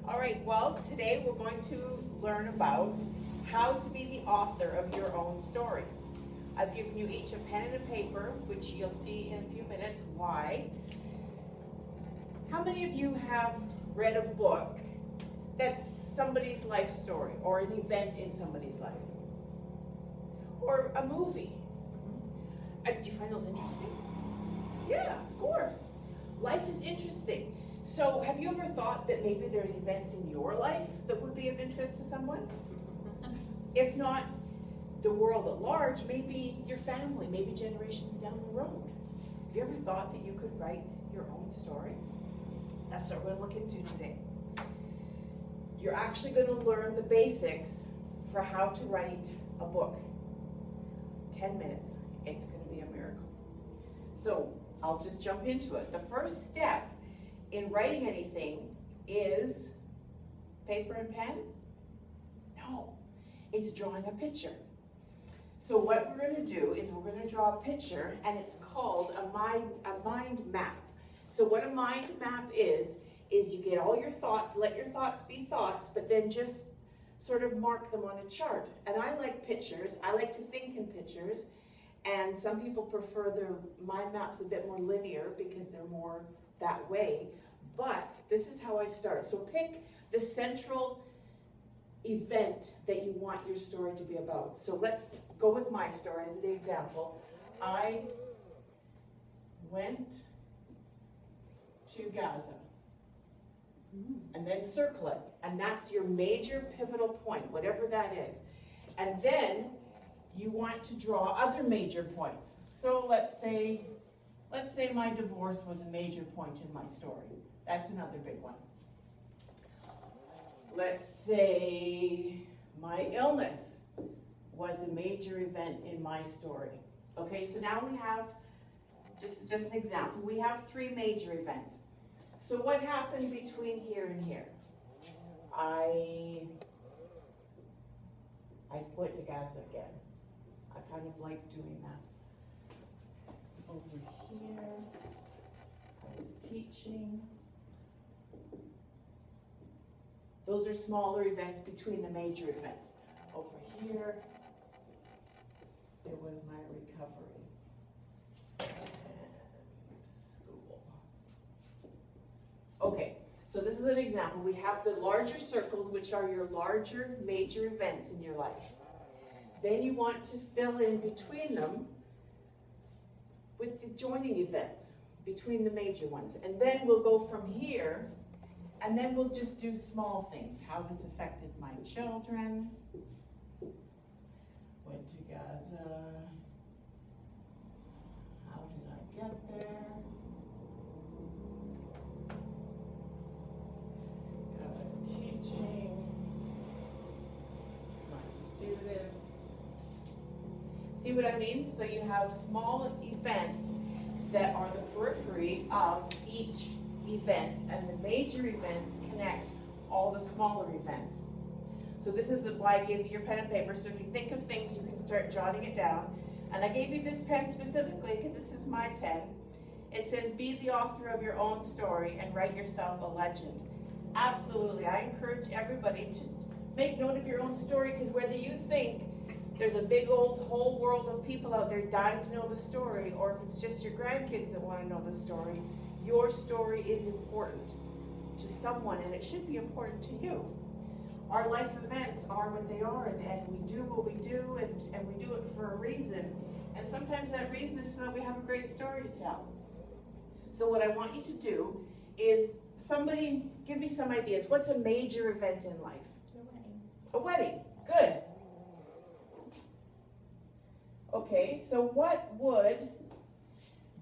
All right, well, today we're going to learn about how to be the author of your own story. I've given you each a pen and a paper, which you'll see in a few minutes why. How many of you have read a book that's somebody's life story or an event in somebody's life? Or a movie? Do you find those interesting? Yeah, of course. Life is interesting. So have you ever thought that maybe there's events in your life that would be of interest to someone? If not the world at large, maybe your family, maybe generations down the road. Have you ever thought that you could write your own story? That's what we're going to look into today. You're actually going to learn the basics for how to write a book. 10 minutes. It's going to be a miracle. So I'll just jump into it. The first step in writing anything is paper and pen? No, it's drawing a picture. So what we're going to do is we're going to draw a picture, and it's called a mind map. So what a mind map is you get all your thoughts, let your thoughts be thoughts, but then just sort of mark them on a chart. And I like pictures. I like to think in pictures. And some people prefer their mind maps a bit more linear because they're more that way. But this is how I start. So pick the central event that you want your story to be about. So let's go with my story as the example. I went to Gaza. And then circle it. And that's your major pivotal point, whatever that is. And then you want to draw other major points. So let's say my divorce was a major point in my story. That's another big one. Let's say my illness was a major event in my story. Okay, so now we have, just an example, we have 3 major events. So what happened between here and here? I went to Gaza again. I kind of like doing that. Over here, I was teaching. Those are smaller events between the major events. Over here, there was my recovery. And school. Okay, so this is an example. We have the larger circles, which are your larger major events in your life. Then you want to fill in between them with the joining events between the major ones. And then we'll go from here, and then we'll just do small things. How this affected my children. Went to Gaza. How did I get there? Teaching. My students. See what I mean? So you have small events that are the periphery of each event, and the major events connect all the smaller events. So this is why I gave you your pen and paper. So if you think of things, you can start jotting it down. And I gave you this pen specifically because this is my pen. It says, be the author of your own story and write yourself a legend. Absolutely. I encourage everybody to make note of your own story, because whether you think there's a big old whole world of people out there dying to know the story, or if it's just your grandkids that want to know the story, your story is important to someone, and it should be important to you. Our life events are what they are, and we do what we do, and we do it for a reason. And sometimes that reason is so that we have a great story to tell. So what I want you to do is, somebody give me some ideas. What's a major event in life? A wedding. Good. Okay, so what would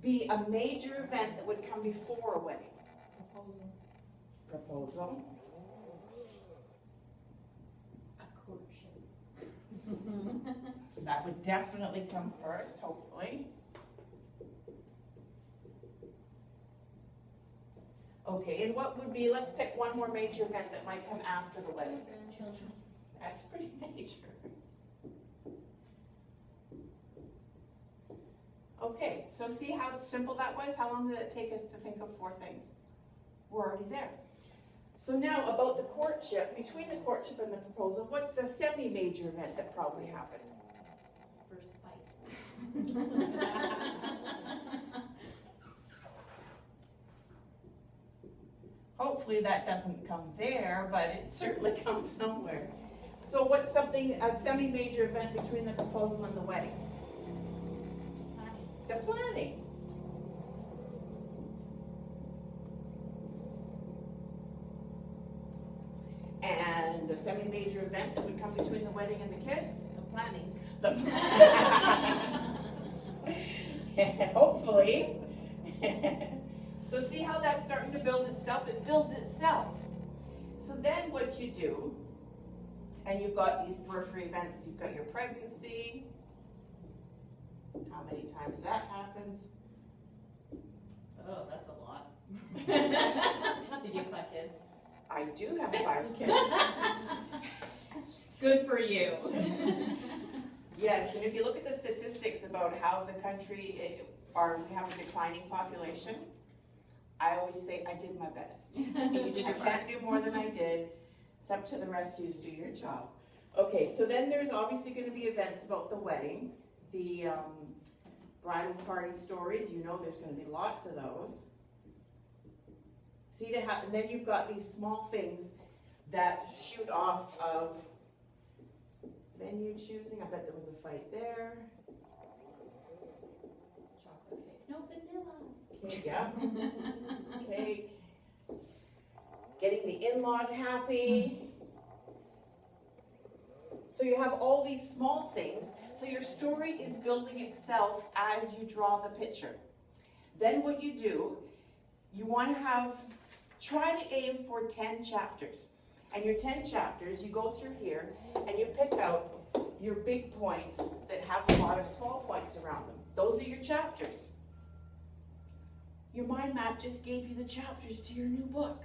be a major event that would come before a wedding? Proposal. A courtship. That would definitely come first, hopefully. Okay, and what would be, let's pick one more major event that might come after the wedding. Grandchildren. That's pretty major. Okay, so see how simple that was? How long did it take us to think of 4 things? We're already there. So now about the courtship, between the courtship and the proposal, what's a semi-major event that probably happened? First fight. Hopefully that doesn't come there, but it certainly comes somewhere. So what's something, a semi-major event between the proposal and the wedding? Planning. The planning. And the semi-major event that would come between the wedding and the kids? The planning. Hopefully. So see how that's starting to build itself? It builds itself. So then what you do, and you've got these periphery events, you've got your pregnancy, how many times that happens. Oh, that's a lot. Did you have 5 kids? I do have 5 kids. Good for you. Yes, and if you look at the statistics about how the country, we have a declining population, I always say I did my best. You did I your part. can't do more than I did. It's up to the rest of you to do your job. Okay, so then there's obviously going to be events about the wedding, the bridal party stories. You know there's going to be lots of those. See, and then you've got these small things that shoot off of venue choosing. I bet there was a fight there. Chocolate cake. No vanilla. Cake, yeah. Cake. Getting the in-laws happy. So you have all these small things. So your story is building itself as you draw the picture. Then what you do, you want to try to aim for 10 chapters. And your 10 chapters, you go through here and you pick out your big points that have a lot of small points around them. Those are your chapters. Your mind map just gave you the chapters to your new book.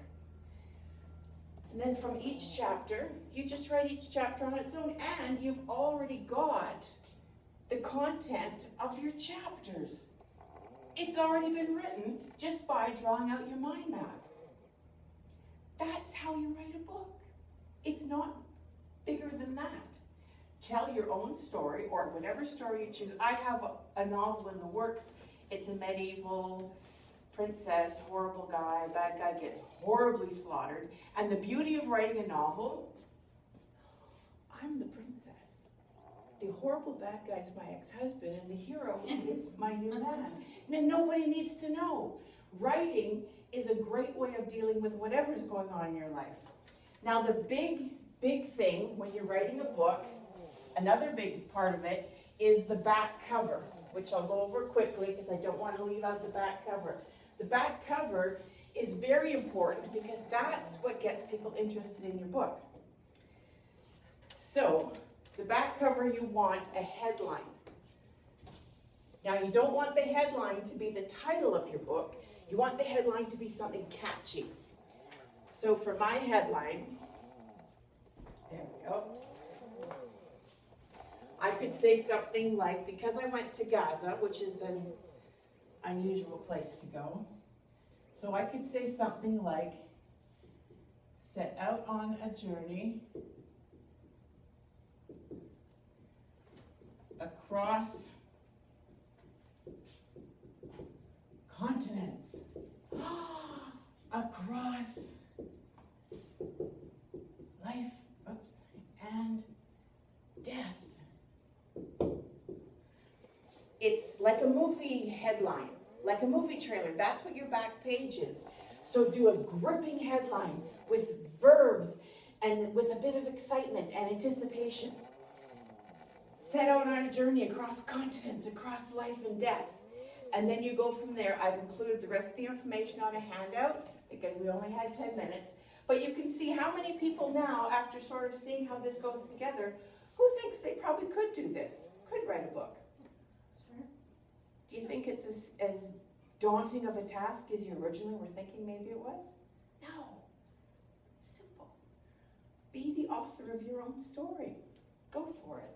And then from each chapter, you just write each chapter on its own, and you've already got the content of your chapters. It's already been written just by drawing out your mind map. That's how you write a book. It's not bigger than that. Tell your own story, or whatever story you choose. I have a novel in the works. It's a medieval princess, horrible guy, bad guy gets horribly slaughtered. And the beauty of writing a novel, I'm the princess. The horrible bad guy's my ex-husband, and the hero is my new man. And then nobody needs to know. Writing is a great way of dealing with whatever's going on in your life. Now the big thing when you're writing a book, another big part of it, is the back cover, which I'll go over quickly because I don't want to leave out the back cover. The back cover is very important because that's what gets people interested in your book. So, the back cover, you want a headline. Now, you don't want the headline to be the title of your book. You want the headline to be something catchy. So, for my headline, there we go. I could say something like, because I went to Gaza, which is an unusual place to go. So I could say something like, set out on a journey across continents, across life, and death. It's like a movie headline, like a movie trailer. That's what your back page is. So do a gripping headline with verbs and with a bit of excitement and anticipation. Set out on a journey across continents, across life and death. And then you go from there. I've included the rest of the information on a handout because we only had 10 minutes. But you can see how many people now, after sort of seeing how this goes together, who thinks they probably could do this, could write a book. Sure. Do you think it's as daunting of a task as you originally were thinking maybe it was? No. It's simple. Be the author of your own story. Go for it.